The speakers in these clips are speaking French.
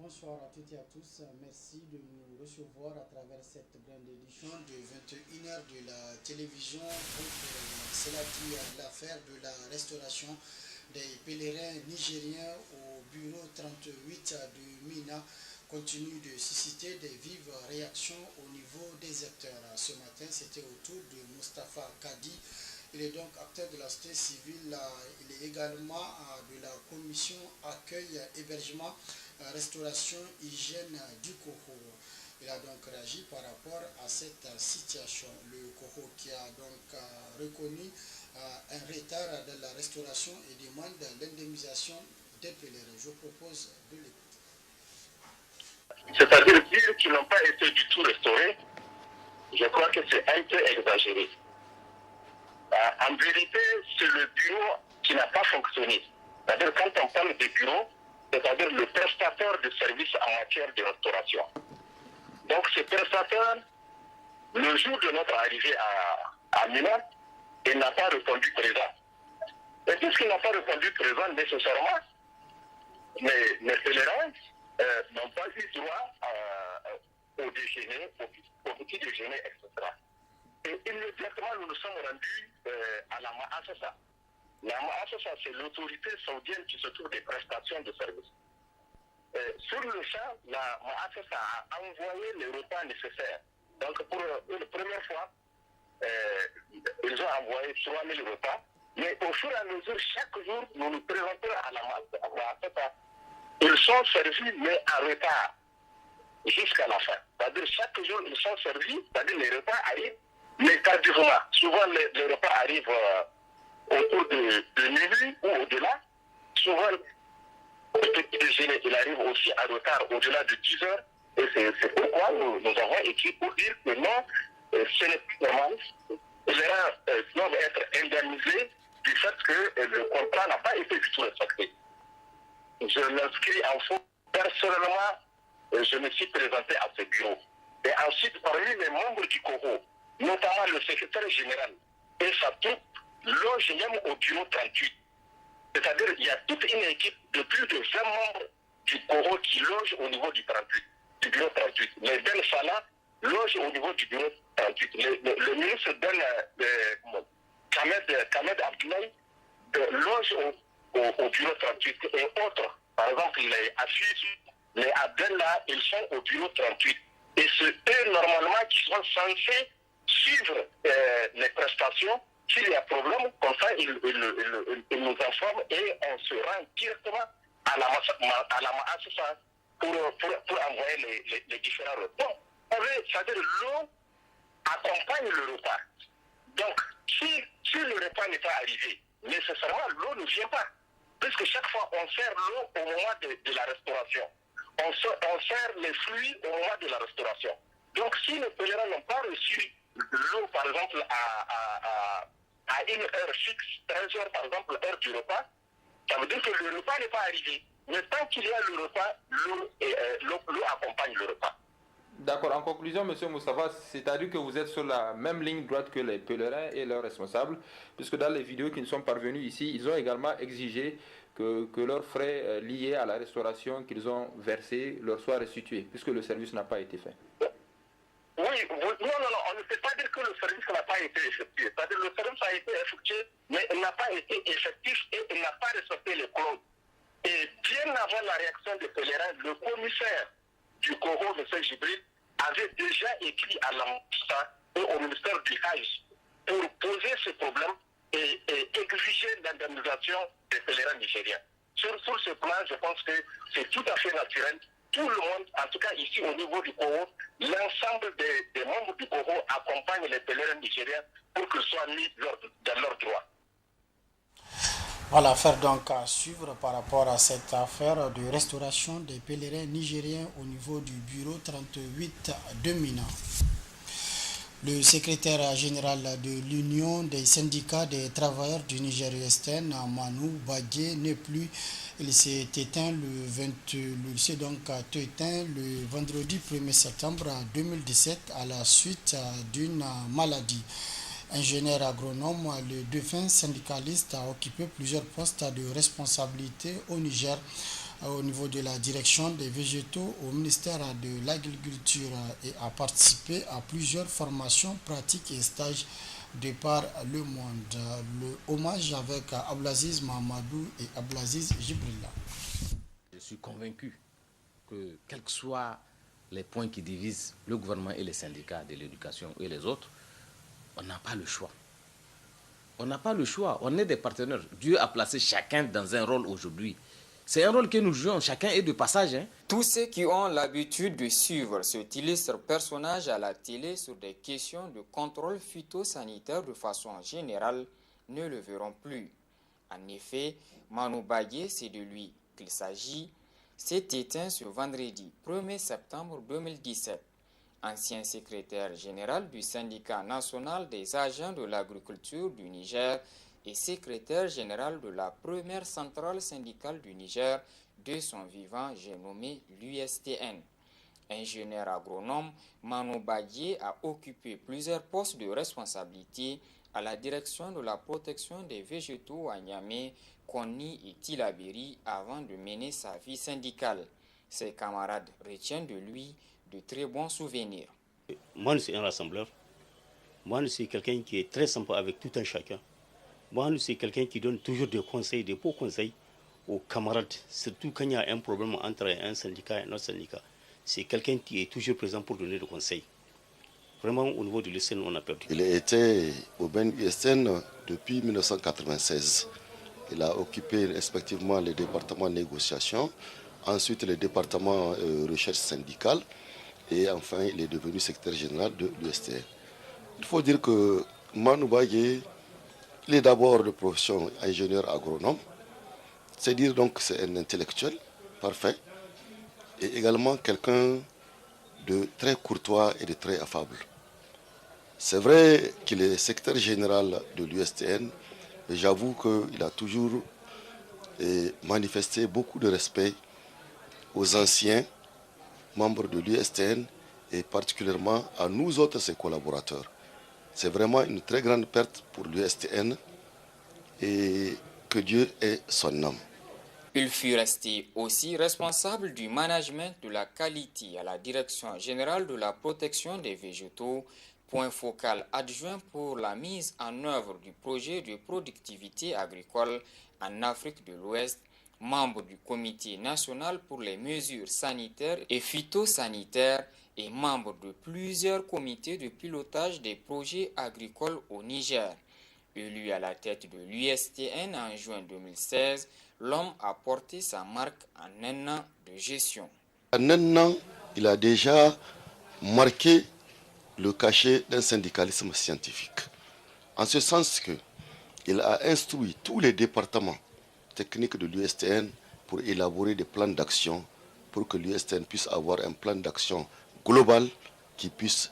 bonsoir à toutes et à tous. Merci de nous recevoir à travers cette grande édition de 21h de la télévision. Cela dit l'affaire de la restauration des pèlerins nigériens au bureau 38 de Mina continue de susciter des vives réactions au niveau des acteurs. Ce matin, c'était au tour de Mustapha Kadi. Il est donc acteur de la société civile. Il est également de la commission accueil, hébergement, restauration, hygiène du Coho. Il a donc réagi par rapport à cette situation. Le Coho qui a donc reconnu un retard de la restauration et demande l'indemnisation des pèlerins. Je propose de l'écouter. C'est-à-dire dire qu'ils n'ont pas été du tout restaurés, je crois que c'est un peu exagéré. En vérité, c'est le bureau qui n'a pas fonctionné. C'est-à-dire quand on parle de bureau, c'est-à-dire le prestataire de services en matière de restauration. Donc ce prestataire, le jour de notre arrivée à Milan, il n'a pas répondu présent. Et puisqu'il n'a pas répondu présent nécessairement, les pèlerins n'ont pas eu droit au déjeuner, au petit déjeuner, etc. Et immédiatement, nous nous sommes rendus à la Ma'asasa. La Ma'asasa, c'est l'autorité saoudienne qui s'occupe des prestations de services. Sur le champ, la Ma'asasa a envoyé les repas nécessaires. Donc, pour une première fois, ils ont envoyé 3000 repas. Mais au fur et à mesure, chaque jour, nous nous présentons à la Ma'asasa. Ils sont servis, mais en retard, jusqu'à la fin. C'est-à-dire, chaque jour, ils sont servis, c'est-à-dire les repas arrivent, mais tardivement. Souvent, les repas arrivent autour de minuit ou au-delà. Souvent, le petit déjeuner, il arrive aussi en retard au-delà de 10 heures. Et c'est pourquoi nous avons écrit pour dire que non, ce n'est plus normal. Les gens doivent être indemnisés du fait que le contrat n'a pas été du tout respecté. Je m'inscris en faux. Personnellement, je me suis présenté à ce bureau. Et ensuite, parmi les membres du CORO, notamment le secrétaire général et sa troupe, loge même au bureau 38. C'est-à-dire qu'il y a toute une équipe de plus de 20 membres du CORO qui loge au niveau du bureau 38. Les Ben Salah loge au niveau du bureau 38. Le ministre Kamed Abdoulaye loge au bureau 38 et autres. Par exemple, les Afis, les Abdallah, ils sont au bureau 38. Et c'est eux, normalement, qui sont censés suivre les prestations. S'il y a problème, comme ça, ils nous informent et on se rend directement à la Ma'asasa pour envoyer les différents repas. C'est-à-dire l'eau accompagne le repas. Donc, si le repas n'est pas arrivé, nécessairement, l'eau ne vient pas. Puisque chaque fois, on sert l'eau au moment de la restauration. On sert les fruits au moment de la restauration. Donc, si les pèlerins n'ont pas reçu l'eau, par exemple, à une heure fixe, 13 heures, par exemple, l'heure du repas, ça veut dire que le repas n'est pas arrivé. Mais tant qu'il y a le repas, l'eau accompagne le repas. D'accord. En conclusion, M. Moustapha, c'est-à-dire que vous êtes sur la même ligne droite que les pèlerins et leurs responsables, puisque dans les vidéos qui nous sont parvenues ici, ils ont également exigé que leurs frais liés à la restauration qu'ils ont versés leur soient restitués, puisque le service n'a pas été fait. Oui, non, on ne peut pas dire que le service n'a pas été effectué. C'est-à-dire que le service a été effectué, mais il n'a pas été effectif et il n'a pas respecté les clauses. Et bien avant la réaction des pèlerins, le commissaire du CORO, M. Gibril, avait déjà écrit à l'ambassade et au ministère du Hajj pour poser ce problème et exiger l'indemnisation des pèlerins nigériens. Sur ce plan, je pense que c'est tout à fait naturel. Tout le monde, en tout cas ici au niveau du CORO, l'ensemble des membres du CORO accompagnent les pèlerins nigériens pour qu'ils soient mis dans leurs droits. Voilà, affaire donc à suivre par rapport à cette affaire de restauration des pèlerins nigériens au niveau du bureau 38 de Mina. Le secrétaire général de l'Union des syndicats des travailleurs du Niger-Ouest, Manu Badje, n'est plus. Il s'est éteint le vendredi 1er septembre 2017 à la suite d'une maladie. Ingénieur agronome, le défunt syndicaliste a occupé plusieurs postes de responsabilité au Niger au niveau de la direction des végétaux au ministère de l'Agriculture et a participé à plusieurs formations pratiques et stages de par le monde. Le hommage avec Abdelaziz Mahamadou et Abdelaziz Jibrilla. Je suis convaincu que quels que soient les points qui divisent le gouvernement et les syndicats de l'éducation et les autres, on n'a pas le choix. On n'a pas le choix, on est des partenaires. Dieu a placé chacun dans un rôle aujourd'hui. C'est un rôle que nous jouons, chacun est de passage. Tous ceux qui ont l'habitude de suivre cet illustre personnage à la télé sur des questions de contrôle phytosanitaire de façon générale ne le verront plus. En effet, Manu Bagué, c'est de lui qu'il s'agit, s'est éteint ce vendredi 1er septembre 2017. Ancien secrétaire général du syndicat national des agents de l'agriculture du Niger et secrétaire général de la première centrale syndicale du Niger, de son vivant, j'ai nommé l'USTN. Ingénieur agronome, Manu Bagué a occupé plusieurs postes de responsabilité à la direction de la protection des végétaux à Niamey, Konni et Tillabéri avant de mener sa vie syndicale. Ses camarades retiennent de lui de très bons souvenirs. Manu, c'est un rassembleur. Manu, c'est quelqu'un qui est très sympa avec tout un chacun. Manu, c'est quelqu'un qui donne toujours des conseils, des beaux conseils aux camarades, surtout quand il y a un problème entre un syndicat et un autre syndicat. C'est quelqu'un qui est toujours présent pour donner des conseils. Vraiment, au niveau de l'USN, on a perdu. Il était au Ben USN depuis 1996. Il a occupé respectivement les départements négociation, ensuite les départements recherche syndicale, et enfin il est devenu secrétaire général de l'USTN. Il faut dire que Manu Bagué, il est d'abord de profession ingénieur agronome, c'est dire donc que c'est un intellectuel parfait, et également quelqu'un de très courtois et de très affable. C'est vrai qu'il est secrétaire général de l'USTN, mais j'avoue qu'il a toujours manifesté beaucoup de respect aux anciens membres de l'USTN et particulièrement à nous autres, ses collaborateurs. C'est vraiment une très grande perte pour l'USTN et que Dieu ait son âme. Il fut resté aussi responsable du management de la qualité à la Direction générale de la protection des végétaux, point focal adjoint pour la mise en œuvre du projet de productivité agricole en Afrique de l'Ouest, membre du Comité national pour les mesures sanitaires et phytosanitaires et membre de plusieurs comités de pilotage des projets agricoles au Niger. Élu à la tête de l'USTN en juin 2016, l'homme a porté sa marque en un an de gestion. En un an, il a déjà marqué le cachet d'un syndicalisme scientifique. En ce sens qu'il a instruit tous les départements techniques de l'USTN pour élaborer des plans d'action pour que l'USTN puisse avoir un plan d'action global qui puisse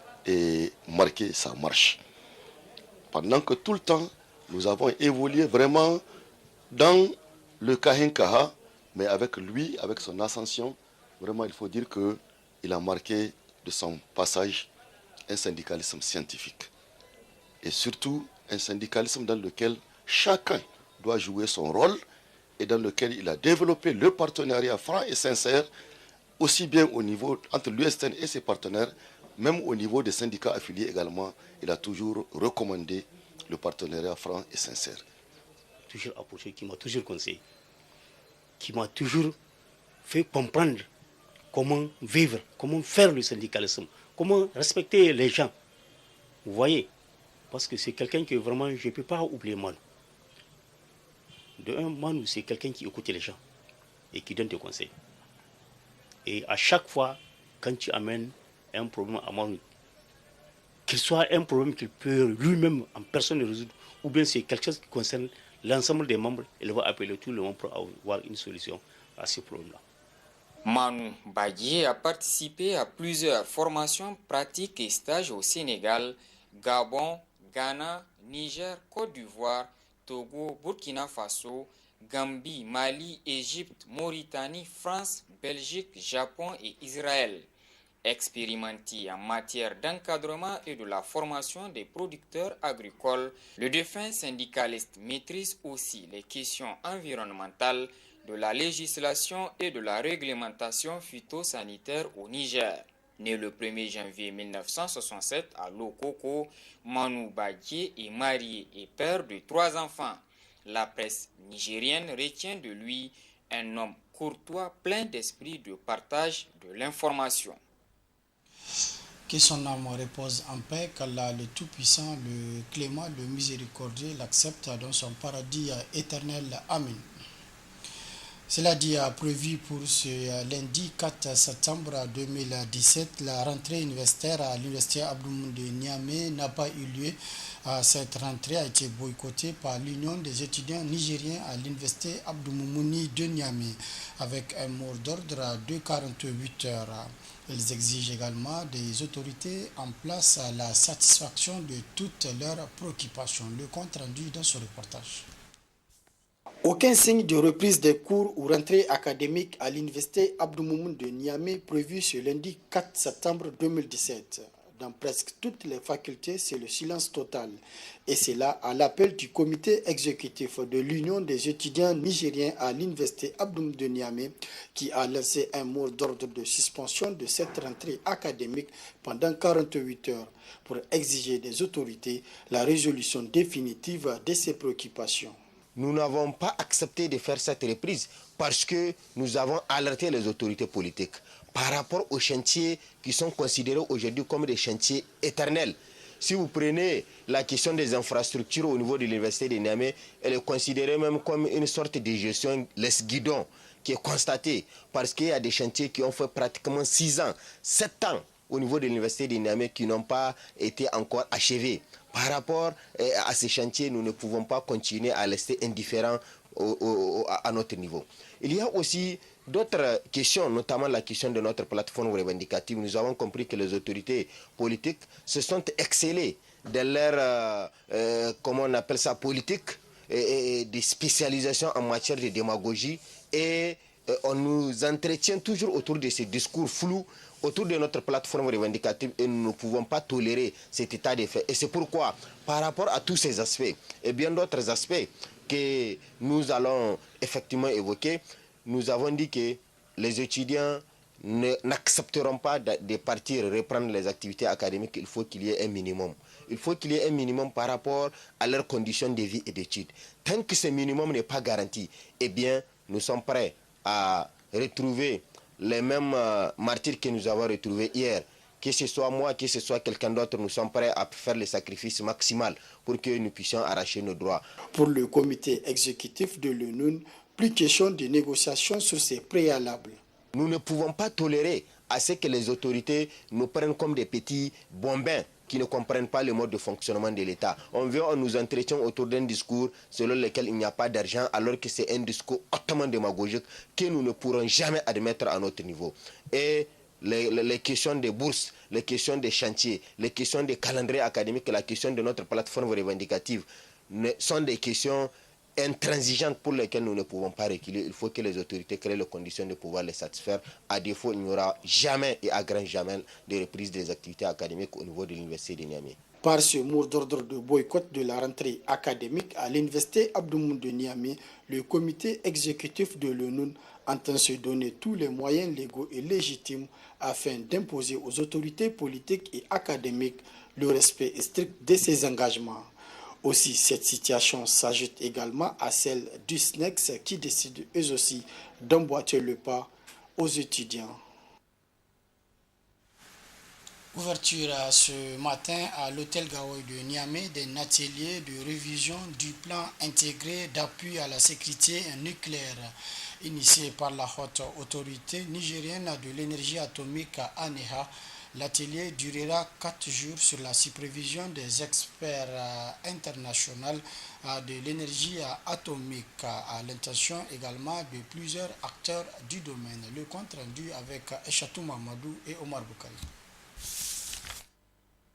marquer sa marche. Pendant que tout le temps, nous avons évolué vraiment dans le Kahin-Kaha, mais avec lui, avec son ascension, vraiment il faut dire qu'il a marqué de son passage un syndicalisme scientifique. Et surtout un syndicalisme dans lequel chacun doit jouer son rôle et dans lequel il a développé le partenariat franc et sincère, aussi bien au niveau entre l'USTN et ses partenaires, même au niveau des syndicats affiliés également, il a toujours recommandé le partenariat franc et sincère. Toujours approché, qui m'a toujours conseillé, qui m'a toujours fait comprendre comment vivre, comment faire le syndicalisme, comment respecter les gens. Vous voyez, parce que c'est quelqu'un que vraiment je ne peux pas oublier, Manu. De un, Manu, c'est quelqu'un qui écoute les gens et qui donne des conseils. Et à chaque fois, quand tu amènes un problème à Manu, qu'il soit un problème qu'il peut lui-même en personne résoudre, ou bien c'est quelque chose qui concerne l'ensemble des membres, il va appeler tout le monde pour avoir une solution à ce problème-là. Manu Bagué a participé à plusieurs formations pratiques et stages au Sénégal, Gabon, Ghana, Niger, Côte d'Ivoire, Togo, Burkina Faso, Gambie, Mali, Égypte, Mauritanie, France, Belgique, Japon et Israël. Expérimenté en matière d'encadrement et de la formation des producteurs agricoles, le défunt syndicaliste maîtrise aussi les questions environnementales, de la législation et de la réglementation phytosanitaire au Niger. Né le 1er janvier 1967 à Lokoko, Manu Badji est marié et père de 3 enfants. La presse nigérienne retient de lui un homme courtois plein d'esprit de partage de l'information. Que son âme repose en paix, qu'Allah le Tout-Puissant, le Clément, le Miséricordieux l'accepte dans son paradis éternel. Amen. Cela dit, prévu pour ce lundi 4 septembre 2017, la rentrée universitaire à l'université Abdou Moumouni de Niamey n'a pas eu lieu. Cette rentrée a été boycottée par l'Union des étudiants nigériens à l'université Abdou Moumouni de Niamey avec un mot d'ordre de 48 heures. Ils exigent également des autorités en place la satisfaction de toutes leurs préoccupations. Le compte rendu dans ce reportage. Aucun signe de reprise des cours ou rentrée académique à l'université Abdou Moumouni de Niamey prévu ce lundi 4 septembre 2017. Dans presque toutes les facultés, c'est le silence total. Et c'est là, à l'appel du comité exécutif de l'Union des étudiants nigériens à l'université Abdou Moumouni de Niamey, qui a lancé un mot d'ordre de suspension de cette rentrée académique pendant 48 heures pour exiger des autorités la résolution définitive de ces préoccupations. Nous n'avons pas accepté de faire cette reprise parce que nous avons alerté les autorités politiques par rapport aux chantiers qui sont considérés aujourd'hui comme des chantiers éternels. Si vous prenez la question des infrastructures au niveau de l'université de Niamey, elle est considérée même comme une sorte de gestion laisse-guidon qui est constatée parce qu'il y a des chantiers qui ont fait pratiquement 6 ans, 7 ans au niveau de l'université de Niamey qui n'ont pas été encore achevés. Par rapport à ces chantiers, nous ne pouvons pas continuer à rester indifférents à notre niveau. Il y a aussi d'autres questions, notamment la question de notre plateforme revendicative. Nous avons compris que les autorités politiques se sont excellées dans leur, comment on appelle ça, politique et de spécialisation en matière de démagogie. Et on nous entretient toujours autour de ces discours flous autour de notre plateforme revendicative et nous ne pouvons pas tolérer cet état de fait. Et c'est pourquoi, par rapport à tous ces aspects et bien d'autres aspects que nous allons effectivement évoquer, nous avons dit que les étudiants n'accepteront pas de partir reprendre les activités académiques. Il faut qu'il y ait un minimum. Il faut qu'il y ait un minimum par rapport à leurs conditions de vie et d'études. Tant que ce minimum n'est pas garanti, eh bien, nous sommes prêts à retrouver les mêmes martyrs que nous avons retrouvés hier. Que ce soit moi, que ce soit quelqu'un d'autre, nous sommes prêts à faire le sacrifice maximal pour que nous puissions arracher nos droits. Pour le comité exécutif de l'ONU, plus question de négociation sur ces préalables. Nous ne pouvons pas tolérer à ce que les autorités nous prennent comme des petits bambins qui ne comprennent pas le mode de fonctionnement de l'État. On nous entretient autour d'un discours selon lequel il n'y a pas d'argent, alors que c'est un discours hautement démagogique que nous ne pourrons jamais admettre à notre niveau. Et les questions des bourses, les questions des chantiers, les questions des calendriers académiques, la question de notre plateforme revendicative sont des questions intransigeantes pour lesquelles nous ne pouvons pas reculer. Il faut que les autorités créent les conditions de pouvoir les satisfaire. À défaut, il n'y aura jamais et à grand jamais de reprise des activités académiques au niveau de l'université de Niamey. Par ce mot d'ordre de boycott de la rentrée académique à l'université Abdou Moumouni de Niamey, le comité exécutif de l'ONU entend se donner tous les moyens légaux et légitimes afin d'imposer aux autorités politiques et académiques le respect strict de ces engagements. Aussi, cette situation s'ajoute également à celle du SNEX qui décide eux aussi d'emboîter le pas aux étudiants. Ouverture ce matin à l'hôtel Gaoui de Niamey d'un atelier de révision du plan intégré d'appui à la sécurité nucléaire initié par la haute autorité nigérienne de l'énergie atomique ANEA. L'atelier durera 4 jours sur la supervision des experts internationaux de l'énergie atomique à l'intention également de plusieurs acteurs du domaine. Le compte rendu avec Echatou Mamadou et Omar Boukari.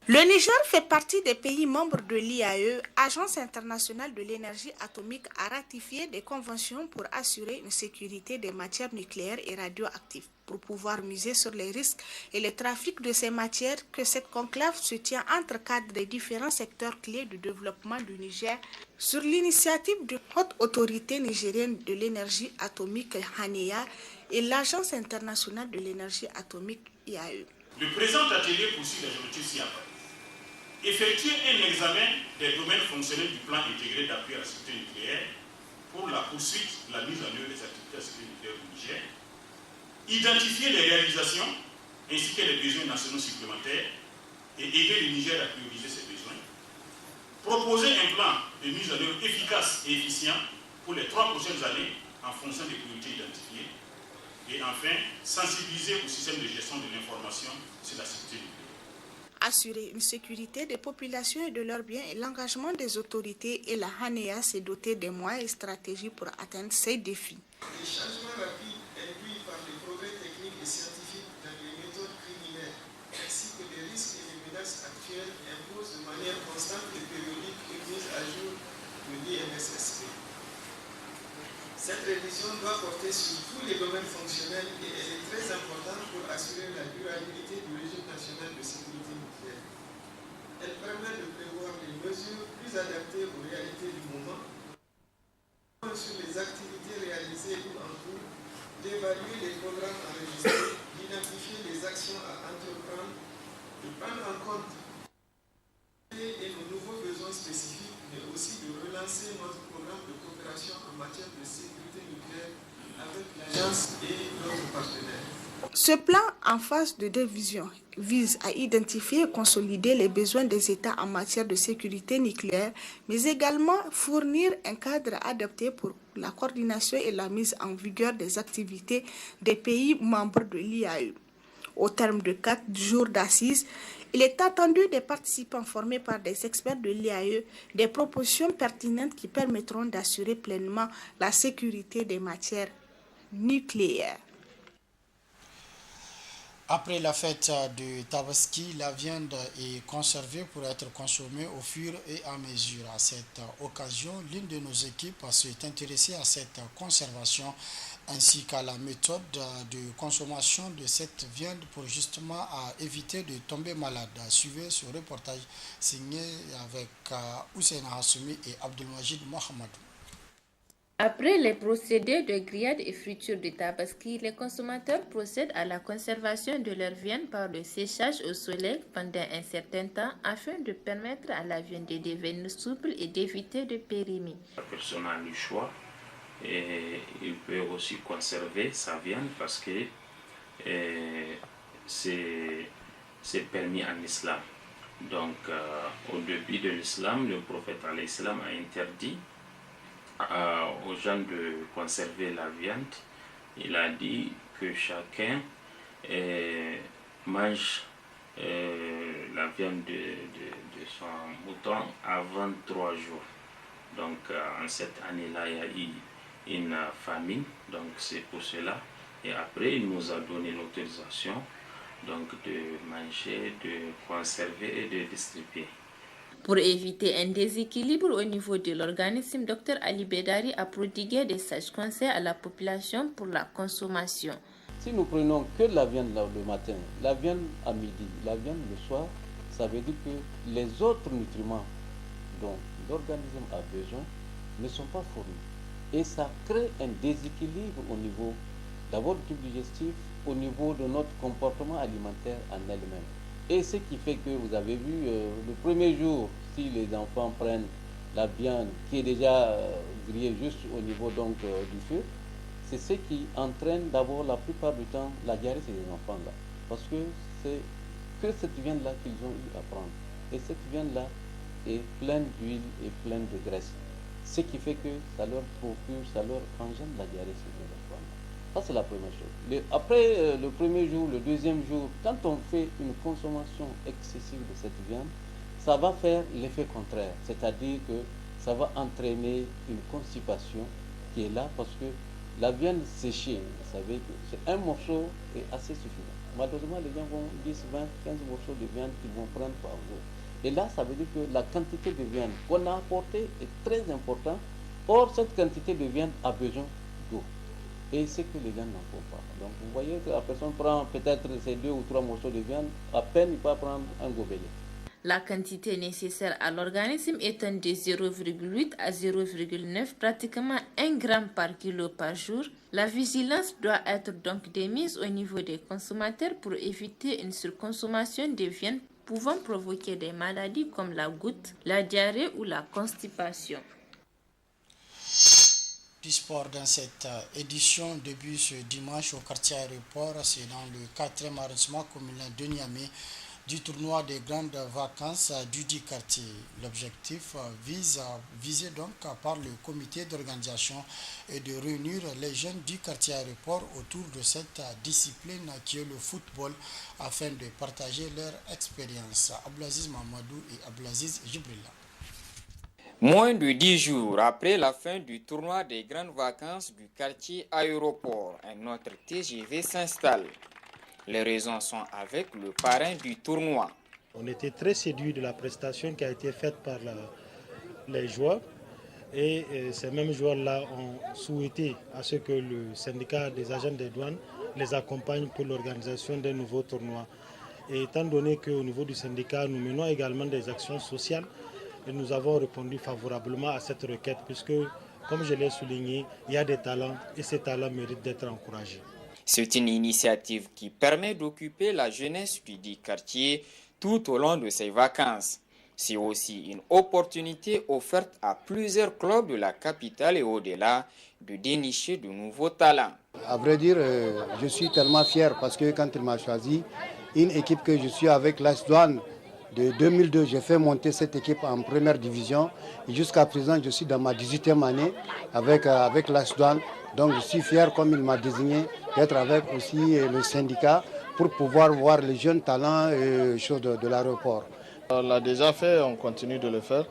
4 Le Niger fait partie des pays membres de l'IAE, Agence internationale de l'énergie atomique, a ratifié des conventions pour assurer une sécurité des matières nucléaires et radioactives. Pour pouvoir miser sur les risques et le trafic de ces matières, que cette conclave se tient entre cadres des différents secteurs clés du développement du Niger, sur l'initiative de Haute Autorité nigérienne de l'énergie atomique HANEA et l'Agence internationale de l'énergie atomique IAE. Le présent atelier poursuit les objectifs ci-après. Effectuer un examen des domaines fonctionnels du plan intégré d'appui à la sécurité nucléaire pour la poursuite de la mise en œuvre des activités de sécurité nucléaire du Niger, identifier les réalisations ainsi que les besoins nationaux supplémentaires et aider le Niger à prioriser ses besoins, proposer un plan de mise en œuvre efficace et efficient pour les 3 prochaines années en fonction des priorités identifiées, et enfin sensibiliser au système de gestion de l'information sur la sécurité nucléaire. Assurer une sécurité des populations et de leurs biens et l'engagement des autorités, et la HANEA s'est dotée des moyens et stratégies pour atteindre ces défis. Les changements rapides induits par les progrès techniques et scientifiques dans les méthodes criminelles, ainsi que les risques et les menaces actuelles, imposent de manière constante et périodique une mise à jour de l'INSSP. Cette révision doit porter sur tous les domaines fonctionnels et elle est très importante pour assurer la durabilité du régime national de sécurité nucléaire. Elle permet de prévoir les mesures plus adaptées aux réalités du moment, sur les activités réalisées ou en cours, d'évaluer les programmes enregistrés, d'identifier les actions à entreprendre, de prendre en compte et nos nouveaux besoins spécifiques, mais aussi de relancer notre programme de coopération en matière de sécurité nucléaire avec l'agence et d'autres partenaires. Ce plan en phase de révision vise à identifier et consolider les besoins des États en matière de sécurité nucléaire, mais également fournir un cadre adapté pour la coordination et la mise en vigueur des activités des pays membres de l'IAE. Au terme de 4 jours d'assises, il est attendu des participants formés par des experts de l'IAE des propositions pertinentes qui permettront d'assurer pleinement la sécurité des matières nucléaires. Après la fête de Tabaski, la viande est conservée pour être consommée au fur et à mesure. À cette occasion, l'une de nos équipes s'est intéressée à cette conservation ainsi qu'à la méthode de consommation de cette viande pour justement éviter de tomber malade. Suivez ce reportage signé avec Hussein Hassoumi et Abdelmajid Mohamedou. Après les procédés de grillade et friture de Tabaski, les consommateurs procèdent à la conservation de leur viande par le séchage au soleil pendant un certain temps afin de permettre à la viande de devenir souple et d'éviter de périmer. La personne a le choix et il peut aussi conserver sa viande parce que c'est permis en islam. Donc au début de l'islam, le prophète alayhi salam a interdit aux gens de conserver la viande. Il a dit que chacun mange la viande de son mouton avant 3 jours. Donc en cette année-là, il y a eu une famine, donc c'est pour cela. Et après, il nous a donné l'autorisation donc de manger, de conserver et de distribuer. Pour éviter un déséquilibre au niveau de l'organisme, Dr Ali Bedari a prodigué des sages conseils à la population pour la consommation. Si nous prenons que la viande le matin, la viande à midi, la viande le soir, ça veut dire que les autres nutriments dont l'organisme a besoin ne sont pas fournis. Et ça crée un déséquilibre au niveau d'abord du digestif, au niveau de notre comportement alimentaire en elle-même. Et ce qui fait que vous avez vu le premier jour, si les enfants prennent la viande qui est déjà grillée juste au niveau donc, du feu, c'est ce qui entraîne d'abord la plupart du temps la diarrhée chez les enfants-là. Parce que c'est que cette viande-là qu'ils ont eu à prendre. Et cette viande-là est pleine d'huile et pleine de graisse. Ce qui fait que ça leur procure, ça leur engendre la diarrhée chez les enfants. Ça, c'est la première chose. Après le premier jour, le deuxième jour, quand on fait une consommation excessive de cette viande, ça va faire l'effet contraire. C'est-à-dire que ça va entraîner une constipation qui est là parce que la viande séchée, vous savez que c'est un morceau est assez suffisant. Malheureusement, les gens vont 10, 20, 15 morceaux de viande qu'ils vont prendre par jour. Et là, ça veut dire que la quantité de viande qu'on a apportée est très importante. Or, cette quantité de viande a besoin d'eau. Et c'est que les gens n'en font pas. Donc, vous voyez que la personne prend peut-être ces 2 ou 3 morceaux de viande, à peine il peut prendre un gobelet. La quantité nécessaire à l'organisme étant de 0,8 à 0,9, pratiquement 1 gramme par kilo par jour, la vigilance doit être donc démise au niveau des consommateurs pour éviter une surconsommation de viande pouvant provoquer des maladies comme la goutte, la diarrhée ou la constipation. Du sport dans cette édition début ce dimanche au quartier aéroport, c'est dans le 4e arrondissement communal de Niamey du tournoi des grandes vacances du dit quartier. L'objectif visé donc par le comité d'organisation est de réunir les jeunes du quartier aéroport autour de cette discipline qui est le football afin de partager leur expérience. Abdelaziz Mamadou et Abdelaziz Jibrilla. Moins de 10 jours après la fin du tournoi des grandes vacances du quartier aéroport, un autre TGV s'installe. Les raisons sont avec le parrain du tournoi. On était très séduits de la prestation qui a été faite par les joueurs et ces mêmes joueurs-là ont souhaité à ce que le syndicat des agents des douanes les accompagne pour l'organisation d'un nouveau tournoi. Et étant donné qu'au niveau du syndicat, nous menons également des actions sociales, et nous avons répondu favorablement à cette requête puisque, comme je l'ai souligné, il y a des talents et ces talents méritent d'être encouragés. C'est une initiative qui permet d'occuper la jeunesse du dit quartier tout au long de ses vacances. C'est aussi une opportunité offerte à plusieurs clubs de la capitale et au-delà de dénicher de nouveaux talents. À vrai dire, je suis tellement fier parce que quand il m'a choisi, une équipe que je suis avec l'AS Douanes de 2002, j'ai fait monter cette équipe en première division. Et jusqu'à présent, je suis dans ma 18e année avec l'AS Douanes. Donc je suis fier, comme il m'a désigné, d'être avec aussi le syndicat pour pouvoir voir les jeunes talents et choses de l'aéroport. On l'a déjà fait, on continue de le faire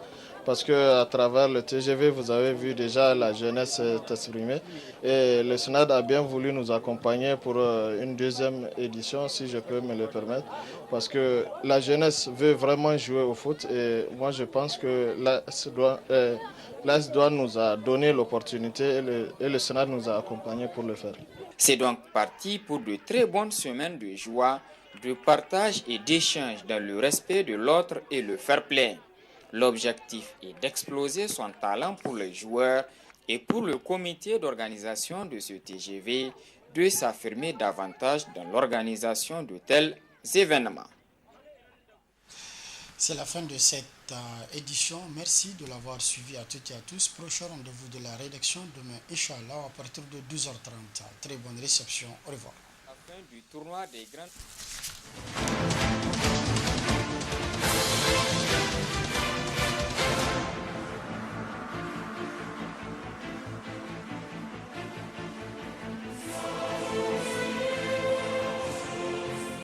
parce qu'à travers le TGV, vous avez vu déjà la jeunesse s'exprimer et le SNAD a bien voulu nous accompagner pour une deuxième édition, si je peux me le permettre, parce que la jeunesse veut vraiment jouer au foot et moi je pense que l'AS Douanes nous a donné l'opportunité et le SNAD nous a accompagnés pour le faire. C'est donc parti pour de très bonnes semaines de joie, de partage et d'échange dans le respect de l'autre et le fair play. L'objectif est d'exploser son talent pour les joueurs et pour le comité d'organisation de ce TGV de s'affirmer davantage dans l'organisation de tels événements. C'est la fin de cette édition. Merci de l'avoir suivi à toutes et à tous. Prochain rendez-vous de la rédaction demain, Inch'Allah, à partir de 12h30. Très bonne réception. Au revoir. La fin du tournoi des grandes...